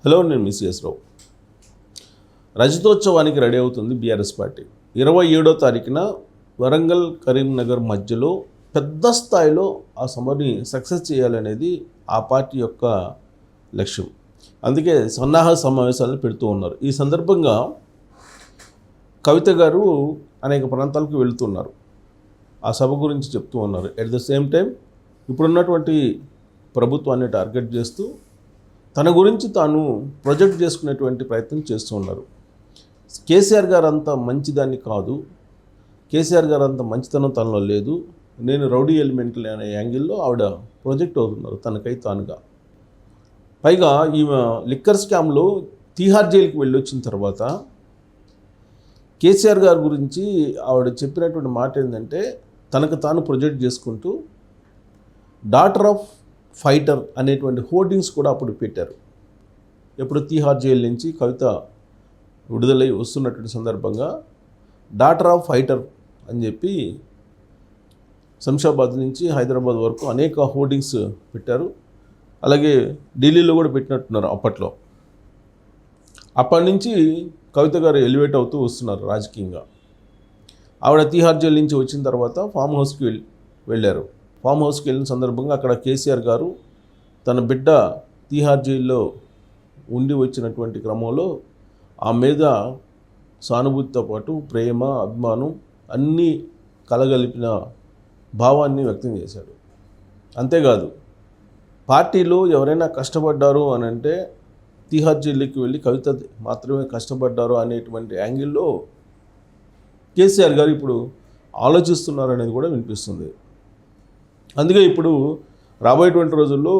Hello, నేను miss రావు. రజతోత్సవానికి ready అవుతుంది BRS party. 27వ తారీఖున వరంగల్ కరీంనగర్ మధ్యలో పెద్ద స్థాయిలో ఆ సభని సక్సెస్ చేయాలనేది ఆ పార్టీ యొక్క లక్ష్యం. అందుకే సన్నాహ సమావేశాలను పెడుతూ ఉన్నారు. ఈ సందర్భంగా కవిత గారు అనేక ప్రాంతాలకు వెళుతున్నారు. ఆ సభ గురించి చెప్తూ ఉన్నారు. ఎట్ ద సేమ్ టైం ఇప్పుడున్నటువంటి ప్రభుత్వాన్ని టార్గెట్ చేస్తూ తన గురించి తాను ప్రొజెక్ట్ చేసుకునేటువంటి ప్రయత్నం చేస్తూ ఉన్నారు. కేసీఆర్ గారు అంత మంచిదాన్ని కాదు, కేసీఆర్ గారు అంత మంచితనం తనలో లేదు, నేను రౌడీ ఎలిమెంట్ అనే యాంగిల్లో ఆవిడ ప్రొజెక్ట్ అవుతున్నారు తనకై తానుగా. పైగా ఈమె లిక్కర్ స్కామ్లో తీహార్ జైలుకి వెళ్ళొచ్చిన తర్వాత కేసీఆర్ గారి గురించి ఆవిడ చెప్పినటువంటి మాట ఏంటంటే, తనకు తాను ప్రొజెక్ట్ చేసుకుంటూ డాటర్ ఆఫ్ ఫైటర్ అనేటువంటి హోర్డింగ్స్ కూడా అప్పుడు పెట్టారు. ఎప్పుడు తీహార్ జైలు నుంచి కవిత విడుదలై వస్తున్నటువంటి సందర్భంగా డాటర్ ఆఫ్ ఫైటర్ అని చెప్పి శంషాబాద్ నుంచి హైదరాబాద్ వరకు అనేక హోర్డింగ్స్ పెట్టారు. అలాగే ఢిల్లీలో కూడా పెట్టినట్టున్నారు అప్పట్లో. అప్పటి నుంచి కవిత గారు ఎలివేట్ అవుతూ వస్తున్నారు రాజకీయంగా. ఆవిడ తీహార్ జైలు నుంచి వచ్చిన తర్వాత ఫామ్ హౌస్కి వెళ్ళారు. ఫామ్ హౌస్కి వెళ్ళిన సందర్భంగా అక్కడ కేసీఆర్ గారు తన బిడ్డ తీహార్ జైల్లో ఉండి వచ్చినటువంటి క్రమంలో ఆ మీద సానుభూతితో పాటు ప్రేమ, అభిమానం అన్నీ కలగలిపిన భావాన్ని వ్యక్తం చేశాడు. అంతేకాదు, పార్టీలో ఎవరైనా కష్టపడ్డారు అని అంటే తీహార్ జైలుకి వెళ్ళి కవిత మాత్రమే కష్టపడ్డారు అనేటువంటి యాంగిల్లో కేసీఆర్ గారు ఇప్పుడు ఆలోచిస్తున్నారు అనేది కూడా వినిపిస్తుంది. అందుకే ఇప్పుడు రాబోయేటువంటి రోజుల్లో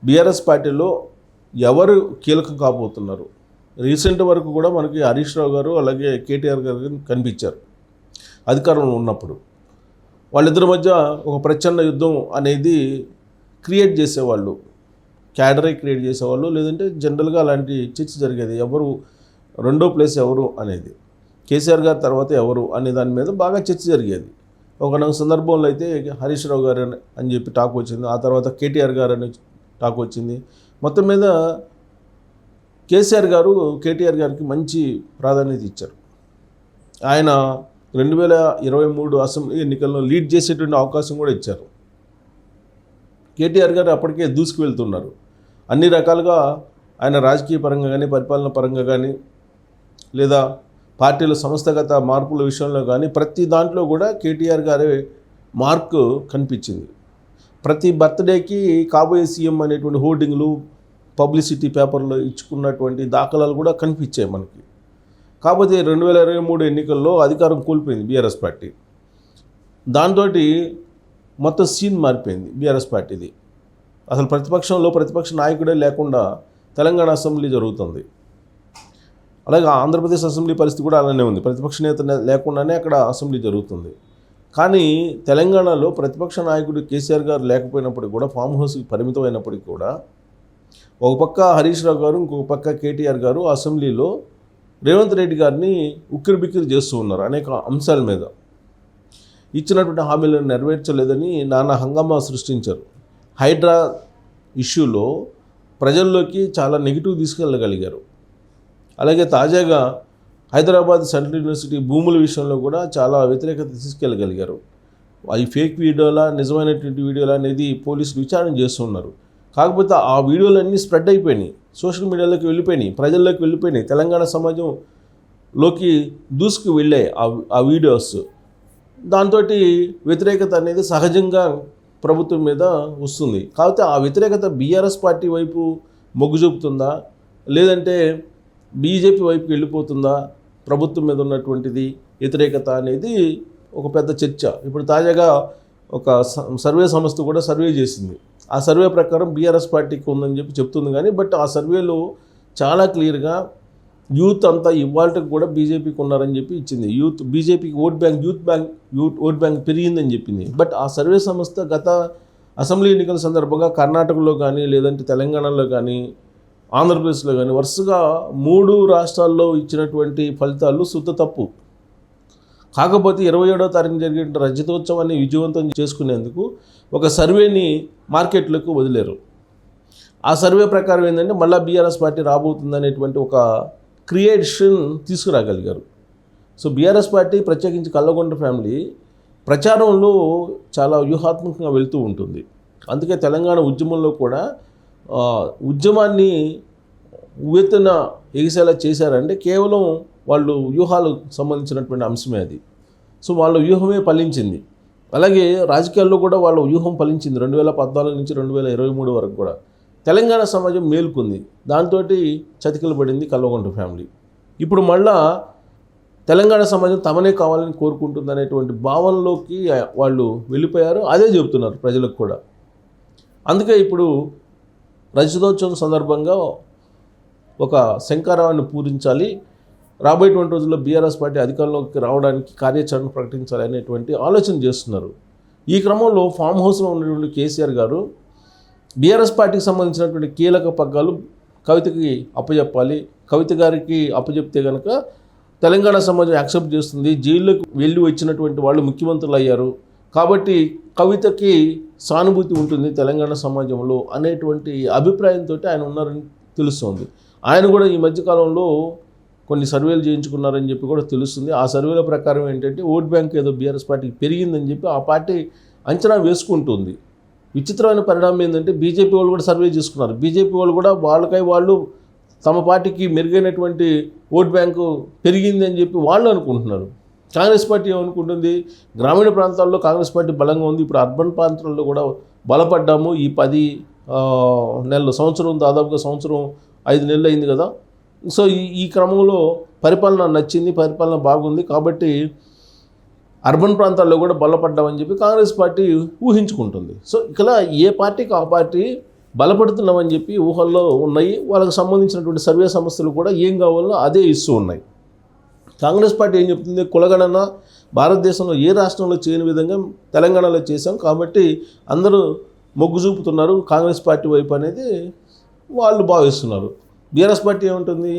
బీఆర్ఎస్ పార్టీలో ఎవరు కీలకం కాబోతున్నారు. రీసెంట్ వరకు కూడా మనకి హరీష్ రావు గారు అలాగే కేటీఆర్ గారు కనిపించారు అధికారంలో ఉన్నప్పుడు. వాళ్ళిద్దరి మధ్య ఒక ప్రచండ యుద్ధం అనేది క్రియేట్ చేసేవాళ్ళు, క్యాడరే క్రియేట్ చేసేవాళ్ళు, లేదంటే జనరల్గా అలాంటి చర్చ జరిగేది. ఎవరు రెండో ప్లేస్ ఎవరు అనేది, కేసీఆర్ గారి తర్వాత ఎవరు అనే దాని మీద బాగా చర్చ జరిగేది. ఒక సందర్భంలో అయితే హరీష్ రావు గారు అని చెప్పి టాక్ వచ్చింది, ఆ తర్వాత కేటీఆర్ గారు అని టాక్ వచ్చింది. మొత్తం మీద కేసీఆర్ గారు కేటీఆర్ గారికి మంచి ప్రాధాన్యత ఇచ్చారు. ఆయన 2023 అసెంబ్లీ ఎన్నికల్లో లీడ్ చేసేటువంటి అవకాశం కూడా ఇచ్చారు. కేటీఆర్ గారు అప్పటికే దూసుకు వెళ్తున్నారు. అన్ని రకాలుగా ఆయన రాజకీయ పరంగా కానీ, పరిపాలన పరంగా కానీ, లేదా పార్టీల సంస్థాగత మార్పుల విషయంలో కానీ ప్రతి దాంట్లో కూడా కేటీఆర్ గారి మార్క్ కనిపించింది. ప్రతి బర్త్డేకి కాబోయే సీఎం అనేటువంటి హోర్డింగ్లు పబ్లిసిటీ పేపర్లో ఇచ్చుకున్నటువంటి దాఖలాలు కూడా కనిపించాయి మనకి. కాకపోతే 2023 ఎన్నికల్లో అధికారం కోల్పోయింది బీఆర్ఎస్ పార్టీ. దాంతో మొత్తం సీన్ మారిపోయింది బీఆర్ఎస్ పార్టీది. అసలు ప్రతిపక్ష నాయకుడే లేకుండా తెలంగాణ అసెంబ్లీ జరుగుతుంది. అలాగే ఆంధ్రప్రదేశ్ అసెంబ్లీ పరిస్థితి కూడా అలానే ఉంది. ప్రతిపక్ష నేత లేకుండానే అక్కడ అసెంబ్లీ జరుగుతుంది. కానీ తెలంగాణలో ప్రతిపక్ష నాయకుడు కేసీఆర్ గారు లేకపోయినప్పటికీ కూడా, ఫామ్ హౌస్కి పరిమితమైనప్పటికీ కూడా, ఒక పక్క హరీష్ రావు గారు, ఇంకొక పక్క కేటీఆర్ గారు అసెంబ్లీలో రేవంత్ రెడ్డి గారిని ఉక్కిరిబిక్కిరి చేస్తూ ఉన్నారు అనేక అంశాల మీద. ఇచ్చినటువంటి హామీలను నెరవేర్చలేదని నానా హంగామా సృష్టించారు. హైడ్రా ఇష్యూలో ప్రజల్లోకి చాలా నెగిటివ్ తీసుకెళ్ళగలిగారు. అలాగే తాజాగా హైదరాబాద్ సెంట్రల్ యూనివర్సిటీ భూముల విషయంలో కూడా చాలా వ్యతిరేకత తీసుకెళ్ళగలిగారు. అవి ఫేక్ వీడియోలా, నిజమైనటువంటి వీడియోలా అనేది పోలీసులు విచారణ చేస్తున్నారు. కాకపోతే ఆ వీడియోలన్నీ స్ప్రెడ్ అయిపోయినాయి, సోషల్ మీడియాలోకి వెళ్ళిపోయినాయి, ప్రజల్లోకి వెళ్ళిపోయినాయి, తెలంగాణ సమాజంలోకి దూసుకు వెళ్ళాయి ఆ వీడియోస్. దాంతో వ్యతిరేకత అనేది సహజంగా ప్రభుత్వం మీద వస్తుంది. కాకపోతే ఆ వ్యతిరేకత బీఆర్ఎస్ పార్టీ వైపు మొగ్గు చూపుతుందా, లేదంటే బీజేపీ వైపుకి వెళ్ళిపోతుందా, ప్రభుత్వం మీద ఉన్నటువంటిది వ్యతిరేకత అనేది ఒక పెద్ద చర్చ. ఇప్పుడు తాజాగా ఒక సర్వే సంస్థ కూడా సర్వే చేసింది. ఆ సర్వే ప్రకారం బీఆర్ఎస్ పార్టీకి ఉందని చెప్పి చెప్తుంది. కానీ బట్ ఆ సర్వేలో చాలా క్లియర్గా యూత్ అంతా ఇవాళకి కూడా బీజేపీకి ఉన్నారని చెప్పి ఇచ్చింది. బీజేపీకి ఓట్ బ్యాంక్ పెరిగిందని చెప్పింది. బట్ ఆ సర్వే సంస్థ గత అసెంబ్లీ ఎన్నికల సందర్భంగా కర్ణాటకలో కానీ, లేదంటే తెలంగాణలో కానీ, ఆంధ్రప్రదేశ్లో కానీ వరుసగా 3 రాష్ట్రాల్లో ఇచ్చినటువంటి ఫలితాలు శుద్ధ తప్పు. కాకపోతే 27వ తారీఖున జరిగే రజతోత్సవాన్ని విజయవంతం చేసుకునేందుకు ఒక సర్వేని మార్కెట్లోకి వదిలేరు. ఆ సర్వే ప్రకారం ఏంటంటే మళ్ళీ బీఆర్ఎస్ పార్టీ రాబోతుంది అనేటువంటి ఒక క్రియేషన్ తీసుకురాగలిగారు. సో బీఆర్ఎస్ పార్టీ ప్రత్యేకించి కల్లగొండ ఫ్యామిలీ ప్రచారంలో చాలా వ్యూహాత్మకంగా వెళ్తూ ఉంటుంది. అందుకే తెలంగాణ ఉద్యమంలో కూడా ఉద్యమాన్ని ఉవ్వెత్తున ఎగిసేలా చేశారంటే కేవలం వాళ్ళు వ్యూహాలకు సంబంధించినటువంటి అంశమే అది. సో వాళ్ళ వ్యూహమే ఫలించింది. అలాగే రాజకీయాల్లో కూడా వాళ్ళ వ్యూహం ఫలించింది 2014 నుంచి 2023 వరకు కూడా. తెలంగాణ సమాజం మేలుకుంది, దాంతో చతికిల పడింది కల్లగొండ ఫ్యామిలీ. ఇప్పుడు మళ్ళా తెలంగాణ సమాజం తమనే కావాలని కోరుకుంటుంది అనేటువంటి భావనలోకి వాళ్ళు వెళ్ళిపోయారు. అదే చెబుతున్నారు ప్రజలకు కూడా. అందుకే ఇప్పుడు రజతోత్సవం సందర్భంగా ఒక శంఖారావాన్ని పూరించాలి, రాబోయేటువంటి రోజుల్లో బీఆర్ఎస్ పార్టీ అధికారంలోకి రావడానికి కార్యాచరణ ప్రకటించాలి అనేటువంటి ఆలోచన చేస్తున్నారు. ఈ క్రమంలో ఫామ్ హౌస్లో ఉన్నటువంటి కేసీఆర్ గారు బీఆర్ఎస్ పార్టీకి సంబంధించినటువంటి కీలక పగ్గాలు కవితకి అప్పచెప్పాలి, కవిత గారికి అప్పచెప్తే కనుక తెలంగాణ సమాజం యాక్సెప్ట్ చేస్తుంది, జైల్లోకి వెళ్ళి వచ్చినటువంటి వాళ్ళు ముఖ్యమంత్రులు అయ్యారు కాబట్టి కవితకి సానుభూతి ఉంటుంది తెలంగాణ సమాజంలో అనేటువంటి అభిప్రాయంతో ఆయన ఉన్నారని తెలుస్తోంది. ఆయన కూడా ఈ మధ్యకాలంలో కొన్ని సర్వేలు చేయించుకున్నారని చెప్పి కూడా తెలుస్తుంది. ఆ సర్వేల ప్రకారం ఏంటంటే ఓట్ బ్యాంక్ ఏదో బీఆర్ఎస్ పార్టీకి పెరిగిందని చెప్పి ఆ పార్టీ అంచనా వేసుకుంటుంది. విచిత్రమైన పరిణామం ఏంటంటే బీజేపీ వాళ్ళు కూడా సర్వే చేసుకున్నారు. బీజేపీ వాళ్ళు కూడా వాళ్ళకై వాళ్ళు తమ పార్టీకి మెరుగైనటువంటి ఓట్ బ్యాంకు పెరిగింది అని చెప్పి వాళ్ళు అనుకుంటున్నారు. కాంగ్రెస్ పార్టీ ఏమనుకుంటుంది, గ్రామీణ ప్రాంతాల్లో కాంగ్రెస్ పార్టీ బలంగా ఉంది, ఇప్పుడు అర్బన్ ప్రాంతాల్లో కూడా బలపడ్డాము, ఈ 10 నెలలు సంవత్సరం దాదాపుగా సంవత్సరం 5 నెలలు అయింది కదా. సో ఈ క్రమంలో పరిపాలన నచ్చింది, పరిపాలన బాగుంది కాబట్టి అర్బన్ ప్రాంతాల్లో కూడా బలపడ్డామని చెప్పి కాంగ్రెస్ పార్టీ ఊహించుకుంటుంది. సో ఇక్కడ ఏ పార్టీకి ఆ పార్టీ బలపడుతున్నామని చెప్పి ఊహల్లో ఉన్నాయి. వాళ్ళకి సంబంధించినటువంటి సర్వే సంస్థలు కూడా ఏం కావాలో అదే ఇస్తూ ఉన్నాయి. కాంగ్రెస్ పార్టీ ఏం చెప్తుంది, కులగణన భారతదేశంలో ఏ రాష్ట్రంలో చేయని విధంగా తెలంగాణలో చేశాం కాబట్టి అందరూ మొగ్గు చూపుతున్నారు కాంగ్రెస్ పార్టీ వైపు అనేది వాళ్ళు భావిస్తున్నారు. బీఆర్ఎస్ పార్టీ ఏముంటుంది,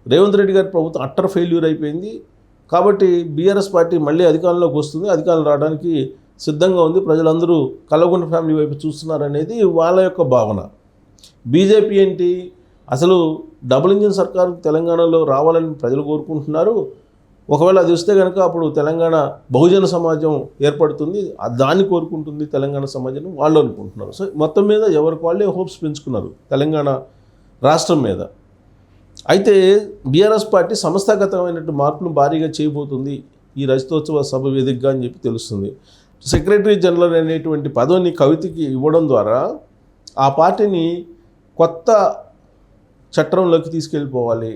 రేవంత్ రెడ్డి గారి ప్రభుత్వం అట్టర్ ఫెయిల్యూర్ అయిపోయింది కాబట్టి బీఆర్ఎస్ పార్టీ మళ్ళీ అధికారంలోకి వస్తుంది, అధికారం రావడానికి సిద్ధంగా ఉంది, ప్రజలందరూ కల్లగొండ ఫ్యామిలీ వైపు చూస్తున్నారనేది వాళ్ళ యొక్క భావన. బీజేపీ ఏంటి, అసలు డబుల్ ఇంజిన్ సర్కారు తెలంగాణలో రావాలని ప్రజలు కోరుకుంటున్నారు. ఒకవేళ అది వస్తే కనుక అప్పుడు తెలంగాణ బహుజన సమాజం ఏర్పడుతుంది, దాన్ని కోరుకుంటుంది తెలంగాణ సమాజం వాళ్ళు అనుకుంటున్నారు. సో మొత్తం మీద ఎవరికి వాళ్ళే హోప్స్ పెంచుకున్నారు తెలంగాణ రాష్ట్రం మీద. అయితే బీఆర్ఎస్ పార్టీ సంస్థాగతమైనటువంటి మార్పులు భారీగా చేయబోతుంది ఈ రజతోత్సవ సభ వేదికగా అని చెప్పి తెలుస్తుంది. సెక్రటరీ జనరల్ అనేటువంటి పదవిని కవితకి ఇవ్వడం ద్వారా ఆ పార్టీని కొత్త చట్రంలోకి తీసుకెళ్ళిపోవాలి,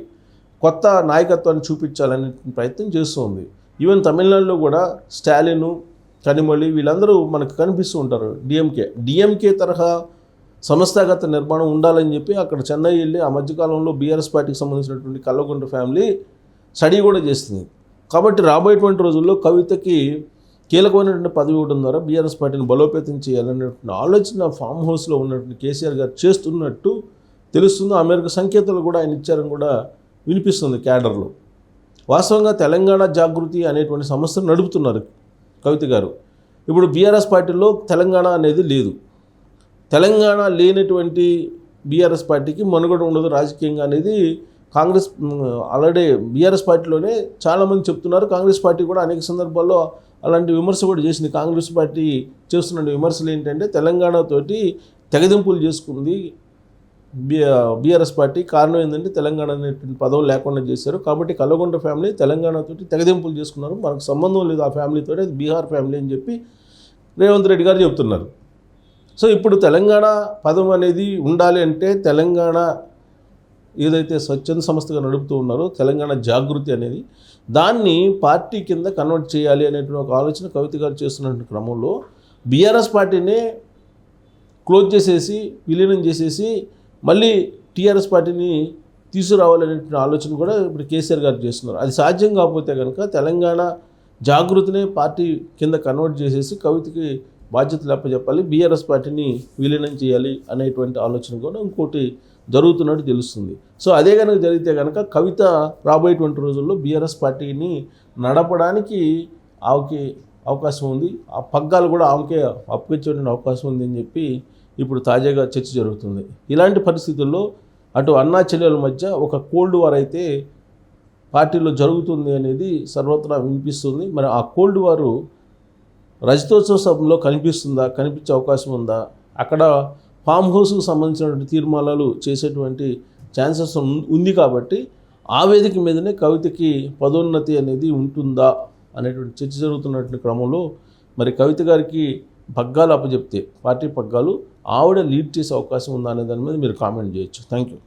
కొత్త నాయకత్వాన్ని చూపించాలనే ప్రయత్నం చేస్తుంది. ఈవెన్ తమిళనాడులో కూడా స్టాలిన్, కనిమొళి వీళ్ళందరూ మనకు కనిపిస్తూ ఉంటారు. డిఎంకే తరహా సంస్థాగత నిర్మాణం ఉండాలని చెప్పి అక్కడ చెన్నై వెళ్ళి ఆ మధ్యకాలంలో బీఆర్ఎస్ పార్టీకి సంబంధించినటువంటి కల్లగొండ ఫ్యామిలీ స్టడీ కూడా చేస్తుంది. కాబట్టి రాబోయేటువంటి రోజుల్లో కవితకి కీలకమైనటువంటి పదవి ఇవ్వడం ద్వారా బీఆర్ఎస్ పార్టీని బలోపేతం చేయాలనేటువంటి ఆలోచన ఫామ్ హౌస్లో ఉన్నటువంటి కేసీఆర్ గారు చేస్తున్నట్టు తెలుస్తుంది. ఆ మేరకు సంకేతాలు కూడా ఆయన ఇచ్చారని కూడా వినిపిస్తుంది క్యాడర్లో. వాస్తవంగా తెలంగాణ జాగృతి అనేటువంటి సంస్థను నడుపుతున్నారు కవిత గారు. ఇప్పుడు బీఆర్ఎస్ పార్టీలో తెలంగాణ అనేది లేదు. తెలంగాణ లేనటువంటి బీఆర్ఎస్ పార్టీకి మనుగడ ఉండదు రాజకీయంగా అనేది కాంగ్రెస్ ఆల్రెడీ బీఆర్ఎస్ పార్టీలోనే చాలామంది చెప్తున్నారు. కాంగ్రెస్ పార్టీ కూడా అనేక సందర్భాల్లో అలాంటి విమర్శ కూడా చేసింది. కాంగ్రెస్ పార్టీ చేస్తున్న విమర్శలు ఏంటంటే తెలంగాణతోటి తెగదింపులు చేసుకుంది బీఆర్ఎస్ పార్టీ. కారణం ఏంటంటే తెలంగాణ అనేటువంటి పదవులు లేకుండా చేశారు కాబట్టి కల్లగొండ ఫ్యామిలీ తెలంగాణతోటి తెగదింపులు చేసుకున్నారు, మనకు సంబంధం లేదు ఆ ఫ్యామిలీతో, అది బీహార్ ఫ్యామిలీ అని చెప్పి రేవంత్ రెడ్డి గారు చెప్తున్నారు. సో ఇప్పుడు తెలంగాణ పదం అనేది ఉండాలి అంటే తెలంగాణ ఏదైతే స్వచ్ఛంద సంస్థగా నడుపుతూ ఉన్నారో తెలంగాణ జాగృతి అనేది దాన్ని పార్టీ కింద కన్వర్ట్ చేయాలి అనేటువంటి ఒక ఆలోచన కవిత గారు చేస్తున్న క్రమంలో బీఆర్ఎస్ పార్టీనే క్లోజ్ చేసేసి విలీనం చేసేసి మళ్ళీ టీఆర్ఎస్ పార్టీని తీసుకురావాలనేటువంటి ఆలోచన కూడా ఇప్పుడు కేసీఆర్ గారు చేస్తున్నారు. అది సాధ్యం కాకపోతే కనుక తెలంగాణ జాగృతినే పార్టీ కింద కన్వర్ట్ చేసేసి కవితకి బాధ్యతలు అప్పచెప్పాలి, బీఆర్ఎస్ పార్టీని విలీనం చేయాలి అనేటువంటి ఆలోచన కూడా ఇంకోటి జరుగుతున్నట్టు తెలుస్తుంది. సో అదే కనుక జరిగితే కనుక కవిత రాబోయేటువంటి రోజుల్లో బీఆర్ఎస్ పార్టీని నడపడానికి ఆమెకి అవకాశం ఉంది, ఆ పగ్గాలు కూడా ఆమెకే అప్పగించేటువంటి అవకాశం ఉంది అని చెప్పి ఇప్పుడు తాజాగా చర్చ జరుగుతుంది. ఇలాంటి పరిస్థితుల్లో అటు అన్నా చెల్లెల మధ్య ఒక కోల్డ్ వార్ అయితే పార్టీలో జరుగుతుంది అనేది సర్వత్రా వినిపిస్తుంది. మరి ఆ కోల్డ్ వారు రజతోత్సవ సభలో కనిపించే అవకాశం ఉందా? అక్కడ ఫామ్ హౌస్కు సంబంధించినటువంటి తీర్మానాలు చేసేటువంటి ఛాన్సెస్ ఉంది కాబట్టి ఆ వేదిక మీదనే కవితకి పదోన్నతి అనేది ఉంటుందా అనేటువంటి చర్చ జరుగుతున్నటువంటి క్రమంలో మరి కవిత గారికి పగ్గాలు అప్పచెప్తే పార్టీ పగ్గాలు ఆవిడ లీడ్ చేసే అవకాశం ఉందా అనే దాని మీద మీరు కామెంట్ చేయొచ్చు. Thank you.